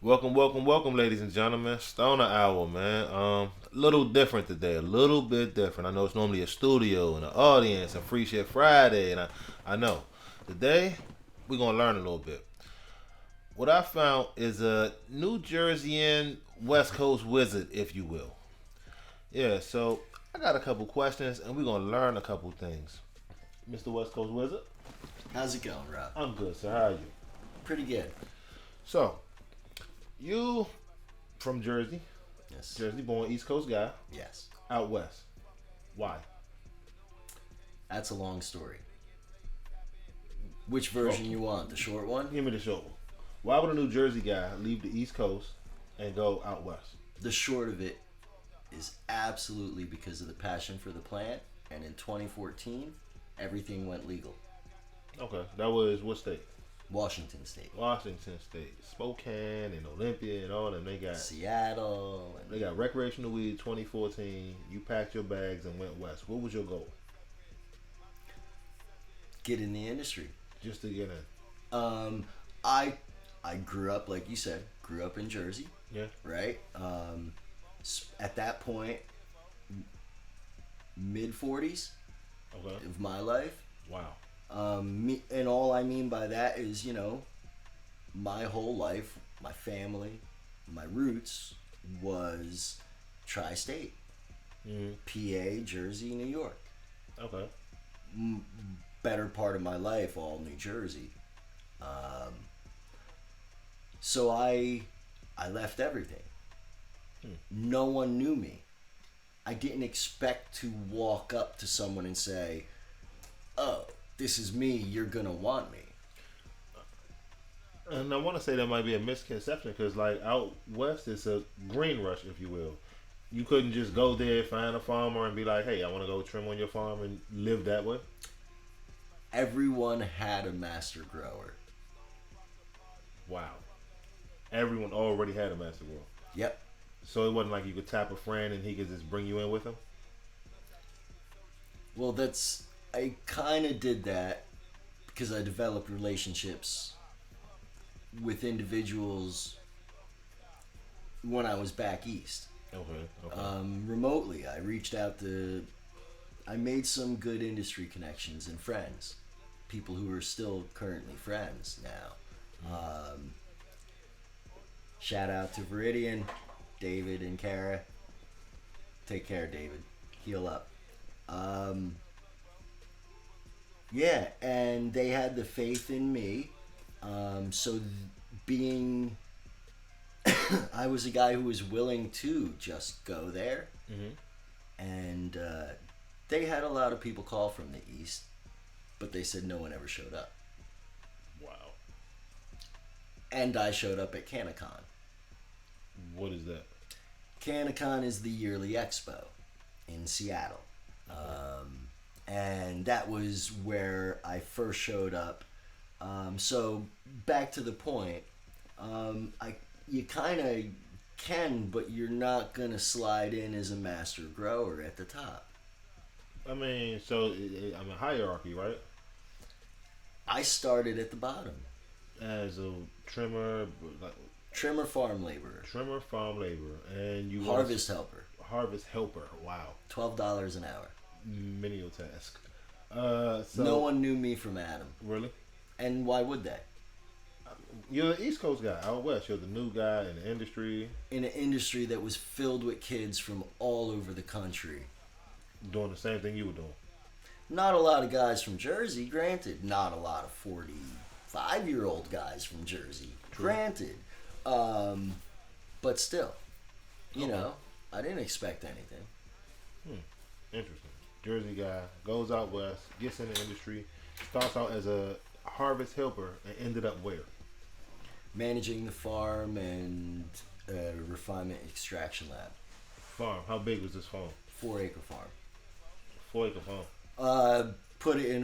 Welcome, ladies and gentlemen. Stoner Hour, man. A little different today. A little bit different. I know it's normally a studio and an audience and Free Shit Friday, and I know. Today, we're gonna learn a little bit. What I found is a New Jerseyan West Coast wizard, if you will. Yeah. So I got a couple questions, and we're gonna learn a couple things. Mr. West Coast Wizard, How's it going, Rob? I'm good, sir. How are you? Pretty good. So you from Jersey, Yes. Jersey born East Coast guy, Yes. out west. Why? That's a long story. Which version you want? The short one? Give me the short one. Why would a New Jersey guy leave the East Coast and go out west? The short of it is absolutely because of the passion for the plant. And in 2014, everything went legal. Okay, that was what state? Washington State, Washington State, Spokane and Olympia and all them. Seattle, They and got recreational weed 2014. You packed your bags and went west. What was your goal? get in the industry. Just to get in. Um, I I grew up, like you said, grew up in Jersey, Yeah. right? At that point, mid 40s Okay. of my life. Wow. And all I mean by that is, my whole life, my family, my roots was tri-state, Hmm. PA, Jersey, New York. Okay. M- Better part of my life, all New Jersey. Um, so I left everything. No one knew me. I didn't expect to walk up to someone and say, "Oh, this is me. You're gonna want me." And I want to say that might be a misconception because, like, out west, it's a green rush, if you will. You couldn't just go there, find a farmer, and be like, "Hey, I want to go trim on your farm and live that way." Everyone had a master grower. Wow. Everyone already had a master grower, Yep. so it wasn't like you could tap a friend and he could just bring you in with him. Well, I kind of did that because I developed relationships with individuals when I was back east. Okay. Okay. Remotely, I made some good industry connections and friends, people who are still currently friends now. Shout out to Viridian, David and Kara. Take care, David. Heal up. Um, yeah, and they had the faith in me. Being, I was a guy who was willing to just go there, Hmm. and they had a lot of people call from the east, but they said no one ever showed up. Wow. And I showed up at Canacon. What is that? Canacon is the yearly expo in Seattle. And that was where I first showed up. So back to the point, you kind of can, but you're not gonna slide in as a master grower at the top. I mean, so I'm a hierarchy, right? I started at the bottom, As a trimmer, like trimmer, farm laborer, trimmer, farm laborer, and you harvest helper, harvest helper. Wow. $12 an hour. Menial task. So No one knew me from Adam, really, and why would they? you're the East Coast guy out west. You're the new guy in the industry, In an industry that was filled with kids from all over the country. doing the same thing you were doing. Not a lot of guys from Jersey, granted. Not a lot of 45-year-old guys from Jersey, True. granted. But still, Okay. I didn't expect anything. Interesting. Jersey guy goes out west, gets in the industry, starts out as a harvest helper, and ended up where? Managing the farm and refinement extraction lab, Farm. How big was this farm? 4-acre farm. 4 acre farm. Put it in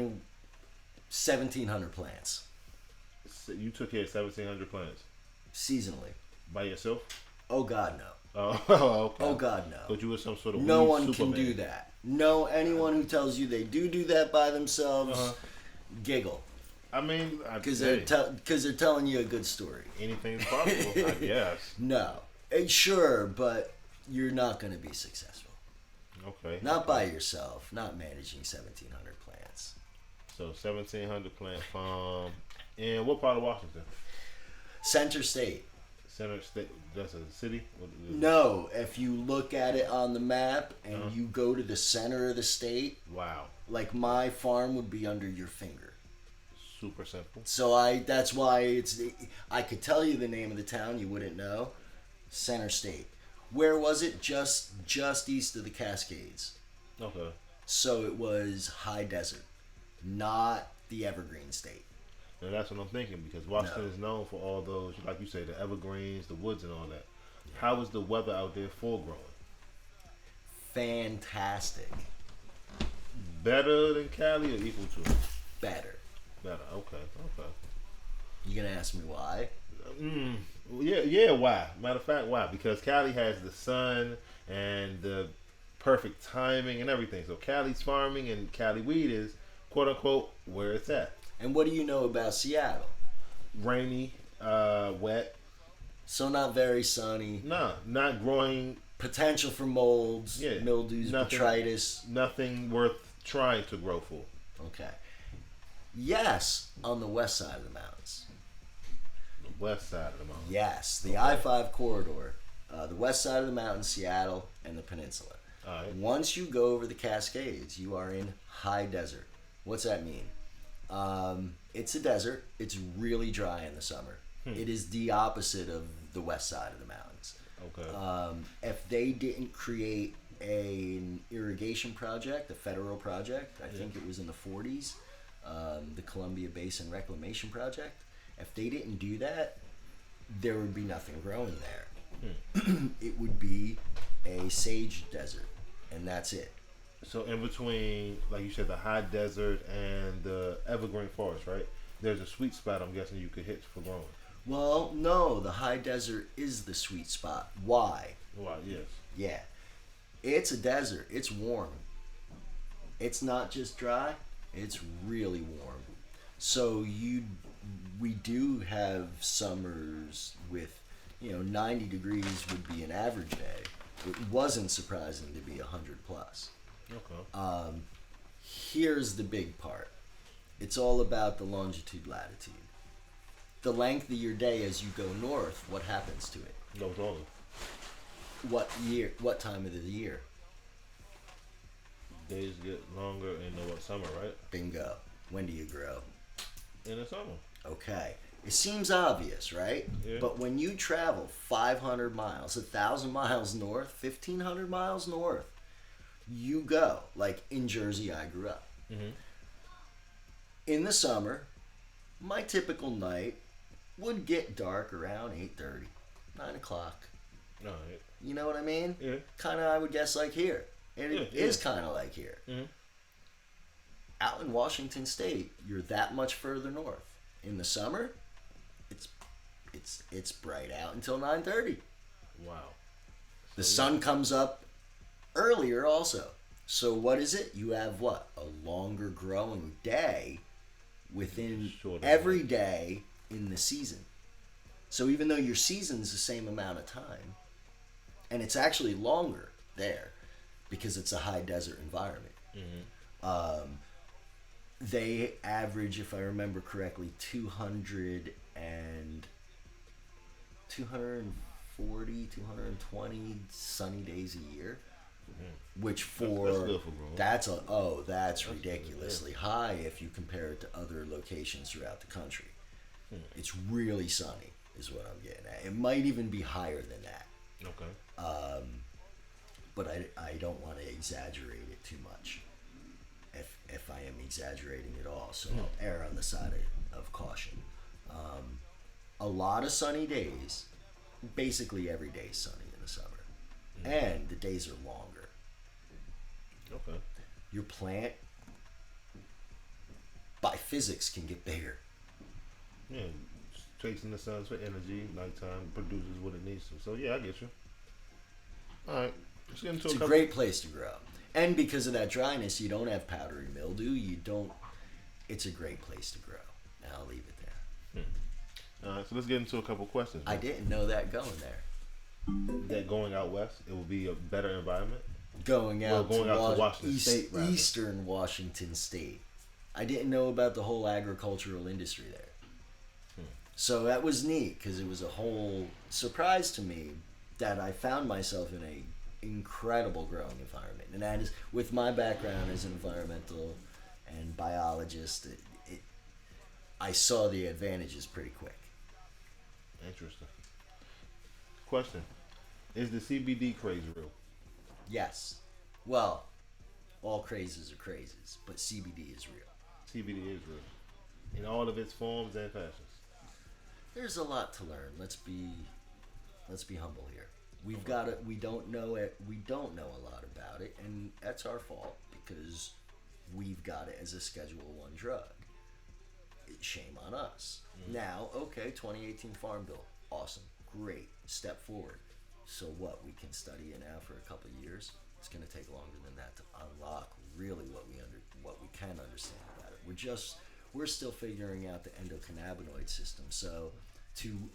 1,700 plants So you took care of 1,700 plants seasonally. by yourself? Oh God, no. Oh, okay. Oh God, no. But you were some sort of No weed one can Superman. do that. No, anyone who tells you they do that by themselves, Uh-huh. giggle. I mean, Because hey, they're telling you a good story. anything's possible, I guess. No. Sure, but you're not going to be successful. Okay. Not by yourself, not managing 1,700 plants. So 1,700 plant farm. In what part of Washington? Center State. Center State. That's a city? No, if you look at it on the map and Uh-huh. you go to the center of the state, Wow. like my farm would be under your finger. Super simple. So that's why I could tell you the name of the town, you wouldn't know. Center State. Where was it? Just east of the Cascades. Okay. So it was high desert, not the Evergreen State. And that's what I'm thinking because Washington No. is known for all those, like you say, the evergreens, the woods, and all that. How is the weather out there for growing? Fantastic. Better than Cali or equal to it? Better. Better. Okay. Okay. You gonna ask me why? Yeah. Why? Matter of fact, why? Because Cali has the sun and the perfect timing and everything. So Cali's farming and Cali weed is quote unquote where it's at. And what do you know about Seattle? Rainy, wet. So not very sunny. Nah, not growing. Potential for molds, Yeah, mildews, nothing. botrytis. Nothing worth trying to grow for. Okay. Yes, on the west side of the mountains. The west side of the mountain. Yes, the Okay. I-5 corridor, the west side of the mountains, Seattle, and the peninsula. All right. Once you go over the Cascades, you are in high desert. What's that mean? It's a desert. It's really dry in the summer. It is the opposite of the west side of the mountains. Okay. If they didn't create an irrigation project, a federal project, I think it was in the 40s, the Columbia Basin Reclamation Project, if they didn't do that, there would be nothing growing there. It would be a sage desert, and that's it. So in between, like you said, the high desert and the evergreen forest, right? There's a sweet spot I'm guessing you could hit for growing. Well, no, the high desert is the sweet spot. Why? Wow, yes. Yeah. It's a desert. It's warm. It's not just dry. It's really warm. So we do have summers with, 90 degrees would be an average day. It wasn't surprising to be 100 plus. Okay. Here's the big part. It's all about the longitude, latitude. The length of your day as you go north, what happens to it? Goes on. What time of the year? Days get longer in the summer, right? Bingo. When do you grow? In the summer. Okay. It seems obvious, right? Yeah. But when you travel 500 miles, 1,000 miles north, 1,500 miles north, you go. Like in Jersey, I grew up. Mm-hmm. In the summer, my typical night would get dark around 8:30, 9 o'clock. All right. You know what I mean? Yeah. Kind of, I would guess, like here. And it Yeah, is yeah. kind of like here. Mm-hmm. Out in Washington State, you're that much further north. In the summer, it's bright out until 9:30. Wow. The sun comes up earlier also. So what is it? You have what? A longer growing day within Shorter every day in the season. So even though your season's the same amount of time, and it's actually longer there because it's a high desert environment. Mm-hmm. They average, if I remember correctly, 240, 220 sunny days a year. Which That's good for growing. That's ridiculously high if you compare it to other locations throughout the country. It's really sunny, is what I'm getting at. It might even be higher than that. Okay. But I don't want to exaggerate it too much. If I am exaggerating at all, so I'll err on the side of caution. A lot of sunny days, basically every day is sunny in the summer, and the days are longer. Okay. Your plant, by physics, can get bigger. Yeah. Chasing the sun for energy, nighttime produces what it needs to. So yeah, I get you. All right. Let's get into It's a great place to grow. And because of that dryness, you don't have powdery mildew. It's a great place to grow. I'll leave it there. All right, so let's get into a couple questions. I Man. didn't know that going there. That going out west, it will be a better environment. Going out, Going to, out to Washington State, rather. Eastern Washington State. I didn't know about the whole agricultural industry there. So that was neat because it was a whole surprise to me that I found myself in a incredible growing environment. And that is, with my background as an environmental and biologist, I saw the advantages pretty quick. Interesting. Question: is the CBD craze real? Yes. Well, all crazes are crazes, but CBD is real. CBD is real in all of its forms and fashions. There's a lot to learn. Let's be humble here. We've got it. We don't know it. We don't know a lot about it, and that's our fault because we've got it as a Schedule 1 drug. Shame on us. Now, okay, 2018 Farm Bill, awesome, great, step forward. So what? We can study it now for a couple of years. It's going to take longer than that to unlock really what we can understand about it. We're still figuring out the endocannabinoid system. So to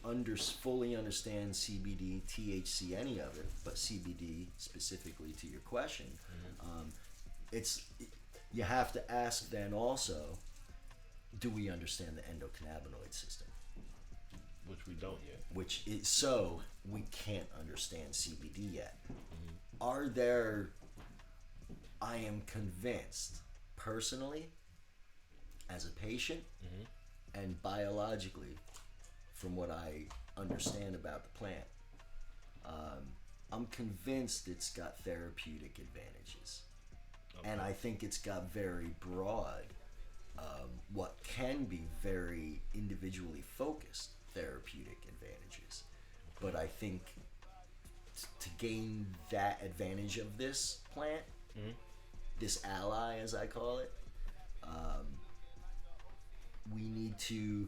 fully understand CBD, THC, any of it, but CBD specifically to your question, you have to ask then also, do we understand the endocannabinoid system? Which we don't yet. So we can't understand CBD yet. I am convinced personally, as a patient, and biologically, from what I understand about the plant, I'm convinced it's got therapeutic advantages. Okay. And I think it's got very broad, what can be very individually focused therapeutic advantages. But I think to gain that advantage of this plant, this ally as I call it, we need to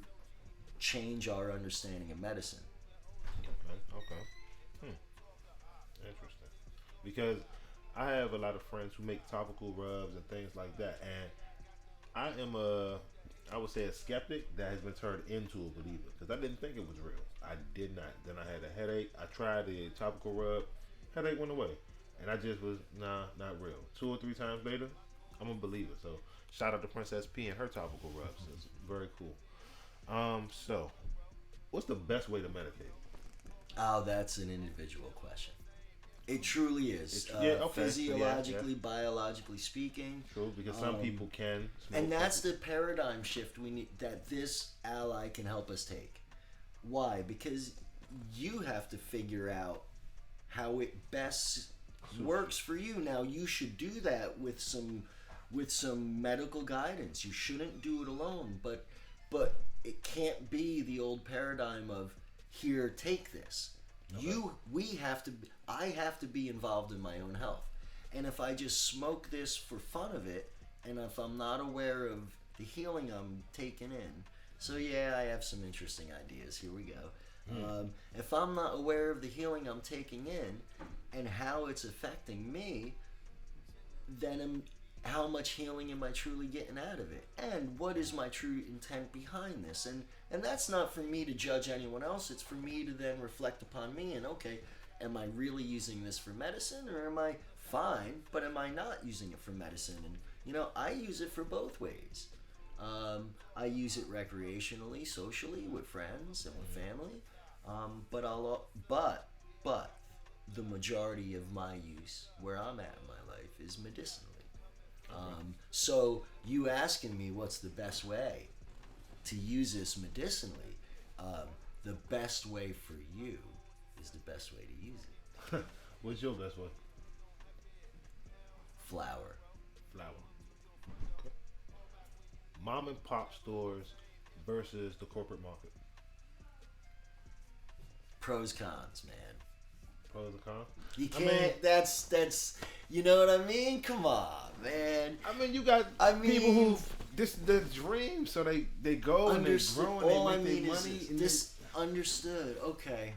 change our understanding of medicine. Okay. Interesting. Because I have a lot of friends who make topical rubs and things like that, and I am I would say a skeptic that has been turned into a believer because I didn't think it was real. I did not. Then I had a headache. I tried the topical rub, headache went away, and I just was not real. 2 or 3 times later, I'm a believer. So shout out to Princess P and her topical rubs. It's very cool. So what's the best way to medicate? Oh, that's an individual question. It truly is. Okay. Physiologically, biologically speaking. True, because some people can smoke. And that's the paradigm shift we need, that this ally can help us take. Why? Because you have to figure out how it best works for you. Now, you should do that with some medical guidance. You shouldn't do it alone, but it can't be the old paradigm of here, take this. Okay. I have to be involved in my own health. And if I just smoke this for fun of it, and if I'm not aware of the healing I'm taking in, so yeah, I have some interesting ideas. Here we go. If I'm not aware of the healing I'm taking in and how it's affecting me, then how much healing am I truly getting out of it? And what is my true intent behind this? And that's not for me to judge anyone else. It's for me to then reflect upon me and, okay, am I really using this for medicine, or am I fine, but am I not using it for medicine? And, I use it for both ways. I use it recreationally, socially, with friends and with family. But the majority of my use, where I'm at in my life, is medicinally. So you asking me what's the best way to use this medicinally, the best way for you is the best way to use it. What's your best way? Flower. Okay. Mom and pop stores versus the corporate market. Pros, cons, man. Pros and cons? You can't, that's, you know what I mean? Come on, man. You got people who, this the dream, so they go and they grow and they make their money. Understood, okay.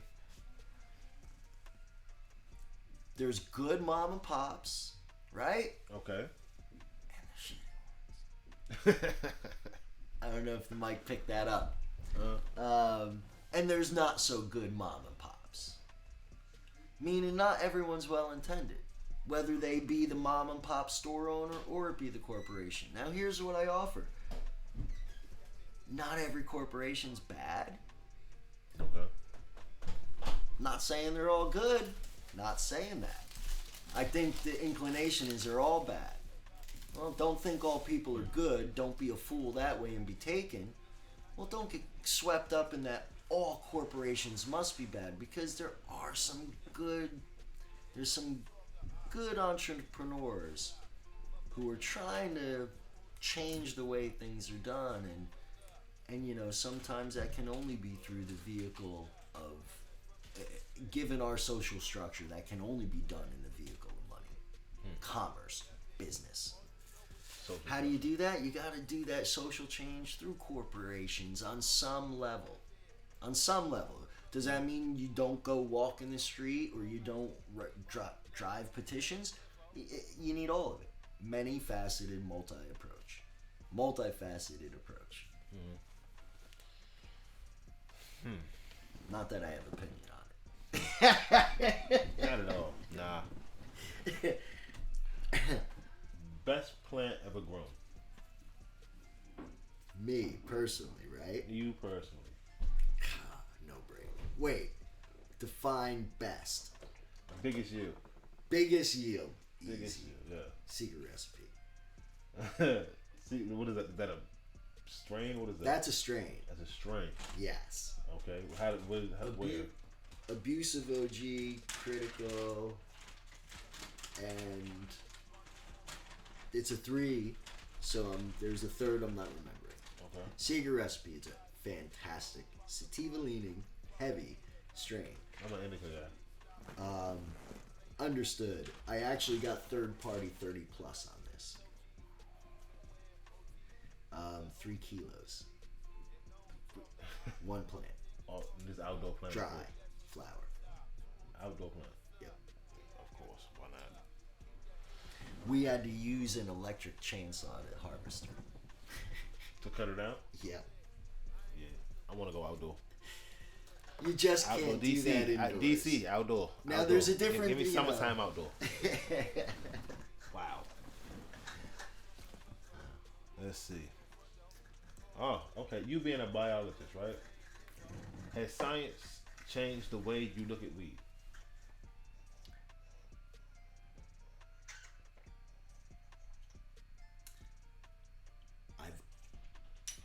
There's good mom and pops, right? Okay. And the shit. I don't know if the mic picked that up. Uh, And there's not so good mom and pops. Meaning not everyone's well intended. Whether they be the mom and pop store owner or it be the corporation. Now here's what I offer. Not every corporation's bad. okay. Not saying they're all good. Not saying that. I think the inclination is they're all bad. Well, don't think all people are good. Don't be a fool that way and be taken. Well, don't get swept up in that all corporations must be bad, because there are some good, there's some good entrepreneurs who are trying to change the way things are done, and you know, sometimes that can only be through the vehicle of, given our social structure, that can only be done in the vehicle of money, commerce, business. Social How do you do that? You got to do that social change through corporations on some level. On some level. Does that mean you don't go walk in the street or you don't drive petitions? You need all of it. Many-faceted, multi-approach. Multifaceted approach. Not that I have opinion on it. Not at all. Nah. Best plant ever grown. Me, personally, right? You personally. No brain. Wait. Define best. Biggest yield. Biggest yield. Biggest Easy. yield, Secret recipe. yeah. See, what is that? Is that a strain? What is that? That's a strain. That's a strain. Yes. Okay. Where? Abusive OG, critical, and it's a 3, so there's a third I'm not remembering. Okay. Secret recipe is a fantastic sativa leaning, heavy strain. I'm an indica guy. Understood. I actually got third party 30 plus on this. 3 kilos. 1 plant. Oh, this outdoor plant. Dry. Flower. Outdoor plant. Yep. Of course. Why not? We had to use an electric chainsaw to harvest her. To cut it down? Yeah. Yeah. I want to go outdoor. You just Outdoor. can't do that indoors. DC. Outdoor. Now outdoor. there's a different. Give me you know. summertime outdoor. Wow. Let's see. Oh, okay. You being a biologist, right? Has science changed the way you look at weed?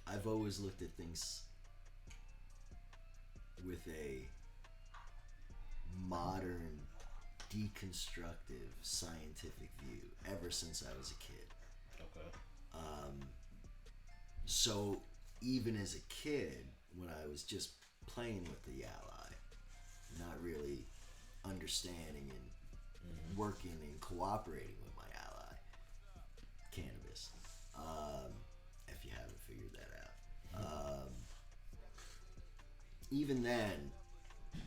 I've always looked at things with a modern, deconstructive, scientific view ever since I was a kid. Okay. So even as a kid, when I was just playing with the ally, not really understanding and working and cooperating with my ally, cannabis, if you haven't figured that out. Even then,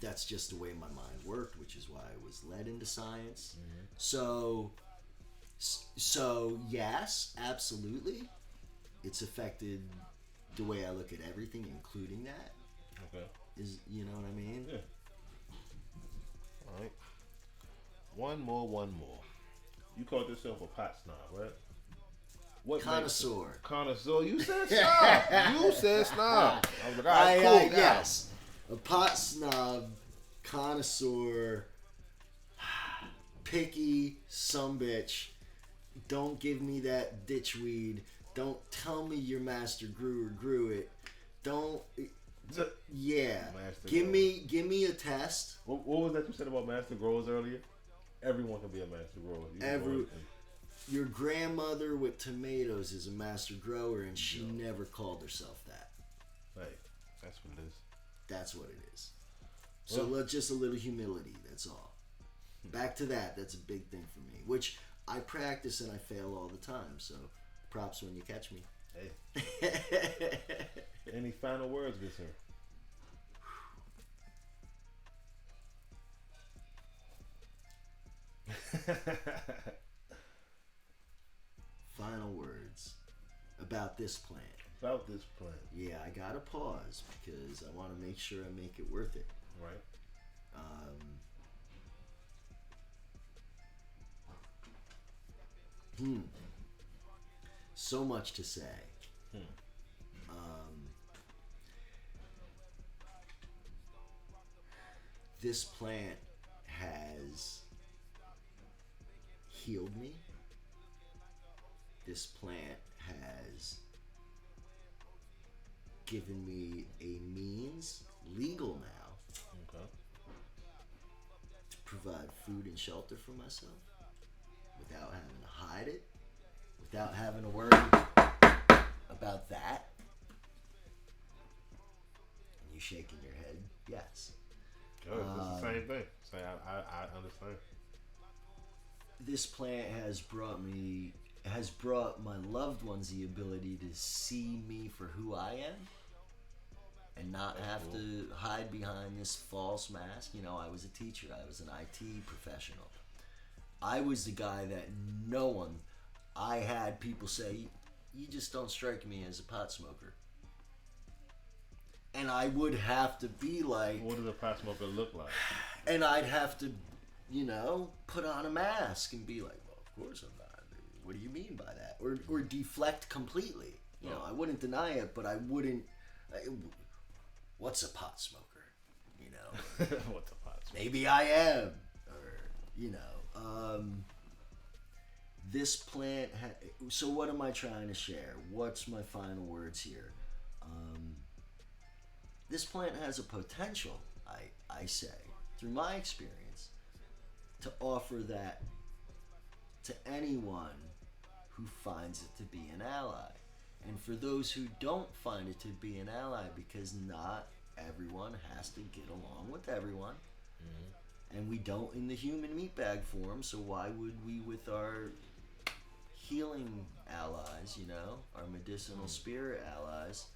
that's just the way my mind worked, which is why I was led into science. So yes, absolutely, it's affected the way I look at everything, including that. Okay. Is, you know what I mean? Yeah. All right. One more. You called yourself a pot snob, right? What Connoisseur. Connoisseur. You said snob. You said snob. I was like, all right, cool. now. Yes. A pot snob, connoisseur, picky sumbitch. Don't give me that ditch weed. Don't tell me your master grew it. Don't. Yeah. Master give grower. me a test. What was that you said about master growers earlier? Everyone can be a master grower. You can grow anything. Your grandmother with tomatoes is a master grower, and she never called herself that. Hey, that's what it is. That's what it is. So just a little humility, that's all. Back to that, that's a big thing for me, which I practice and I fail all the time, so props when you catch me. Hey. Any final words, good sir? Final words about this plant. about this plant. Yeah, I gotta pause because I want to make sure I make it worth it. Right. Um, so much to say. Um, this plant has healed me. This plant has given me a means, legal now, Okay. to provide food and shelter for myself without having to hide it, without having to worry about that. And you shaking your head, yes. Good. It's the same thing. Say, I understand. This plant has brought my loved ones the ability to see me for who I am and not That's have cool. to hide behind this false mask. You know, I was a teacher, I was an IT professional. I was the guy that I had people say, you just don't strike me as a pot smoker. And I would have to be like, What does a pot smoker look like? and I'd have to, put on a mask and be like, well, of course I'm not. What do you mean by that? Or deflect completely. I wouldn't deny it, but I wouldn't. What's a pot smoker? What's a pot smoker? Maybe I am. Or, this plant. So what am I trying to share? What's my final words here? This plant has a potential, I say, through my experience, to offer that to anyone who finds it to be an ally. And for those who don't find it to be an ally, because not everyone has to get along with everyone. And we don't in the human meatbag form, so why would we with our healing allies, our medicinal spirit allies?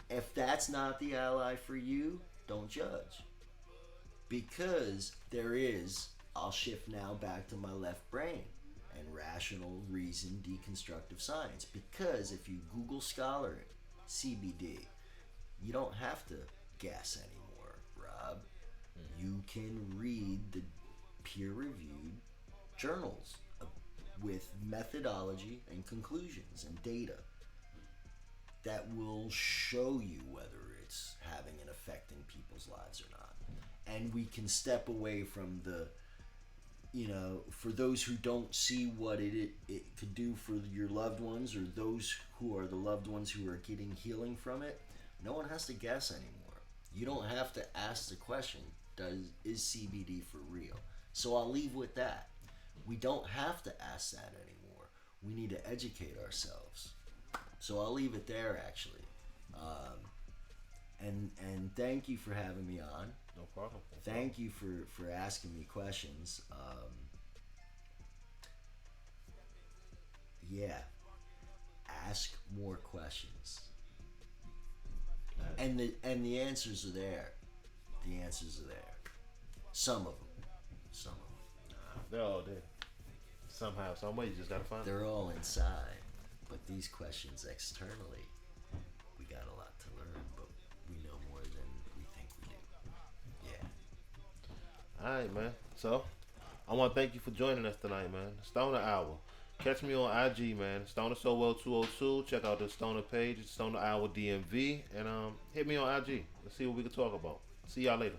If that's not the ally for you, don't judge. Because I'll shift now back to my left brain and rational reason deconstructive science. Because if you Google scholar it, CBD, you don't have to guess anymore, Rob. You can read the peer-reviewed journals with methodology and conclusions and data that will show you whether it's having an effect in people's lives or not. And we can step away from for those who don't see what it could do for your loved ones, or those who are the loved ones who are getting healing from it, no one has to guess anymore. You don't have to ask the question, is CBD for real? So I'll leave with that. We don't have to ask that anymore. We need to educate ourselves. So I'll leave it there, actually. And thank you for having me on. No problem. Thank you for asking me questions. Yeah, ask more questions. And the answers are there. The answers are there. Some of them. They're all there. Somehow, some way, you just gotta find them. They're all inside. But these questions externally, we got a lot to learn, but we know more than we think we do. Yeah. Alright, man. So, I want to thank you for joining us tonight, man. Stoner Hour. Catch me on IG, man. Stoner So Well 202. Check out the Stoner page. It's Stoner Hour DMV. And hit me on IG. Let's see what we can talk about. See y'all later.